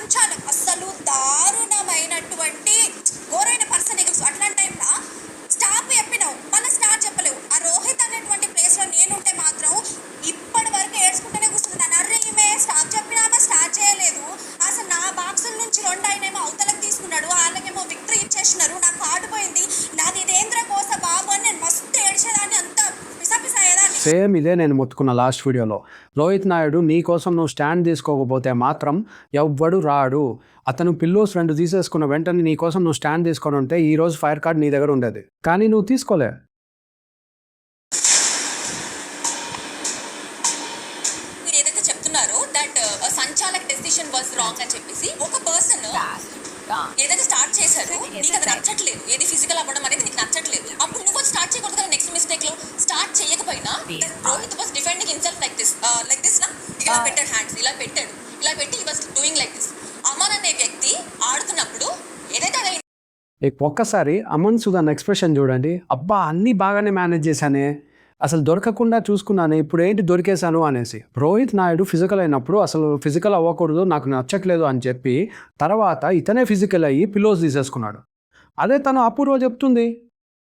సంచాలక్ అస్సలు దారుణమైనటువంటి ఘోరైన పర్సన్. అట్లాంటి టైంలో స్టాప్ చెప్పినావు, మళ్ళీ స్టార్ట్ చెప్పలేవు. ఆ రోహిత్ అనేటువంటి ప్లేస్లో నేనుంటే మాత్రం ఇప్పటి వరకు ఏడ్చుకుంటూనే కూర్చుంటున్నాను. అర్రే ఈమె స్టాప్ చెప్పినామా స్టార్ట్ చేయలేదు, అసలు నా బాక్సుల నుంచి 2 ఆయనేమో అవతలకు తీసుకున్నాడు, వాళ్ళకేమో విక్టరీ ఇచ్చేసినారు, నా కార్డు పోయింది, నాది ఇదేంద్ర కోస బాబు అని నేను మస్తు ఏడ్చేదాన్ని, అంత పిసపిసాయేదాన్ని. సేమ్ ఇదే నేను మొత్తుకున్న లాస్ట్ వీడియోలో. రోహిత్ నాయుడు నీ కోసం నువ్వు స్టాండ్ తీసుకోకపోతే మాత్రం ఎవ్వడు రాడు. అతను పిల్లోస్ 2 తీసేసుకున్న వెంటనే నీ కోసం నువ్వు స్టాండ్ తీసుకొని ఉంటే ఈ రోజు ఫైర్ కార్డ్ నీ దగ్గర ఉండేది, కానీ నువ్వు తీసుకోలే. మీరు ఏదైతే చెప్తున్నారో దట్ సంచాలక్ డెసిషన్ వాస్ రాంగ్ అని చెప్పేసి ఒక పర్సన్ ఏదైతే స్టార్ట్ చేశారో నీకు అది నచ్చట్లేదు, ఏది ఫిజికల్ అవ్వడం అనేది నీకు నచ్చట్లేదు, అప్పుడు నువ్వు స్టార్ట్ చేయకూడదు కదా. నెక్స్ట్ మిస్టేక్ లో స్టార్ట్ చేయకపోయినా Rohit was defending himself like this నా ఇలా పెట్టాడు, హ్యాండ్స్ ఇలా పెట్టాడు, ఇలా పెట్టి he was doing like this. Aman అనే వ్యక్తి ఆడుతున్నప్పుడు ఏదైతే అది ఒక్కసారి అమన్ సుధాన్ ఎక్స్ప్రెషన్ చూడండి. అబ్బా అన్నీ బాగానే మేనేజ్ చేశానే, అసలు దొరకకుండా చూసుకున్నాను, ఇప్పుడు ఏంటి దొరికేశాను అనేసి. రోహిత్ నాయుడు ఫిజికల్ అయినప్పుడు అసలు ఫిజికల్ అవ్వకూడదు, నాకు నచ్చట్లేదు అని చెప్పి తర్వాత ఇతనే ఫిజికల్ అయ్యి పిల్లోస్ తీసేసుకున్నాడు. అదే తను అపూర్వ చెప్తుంది,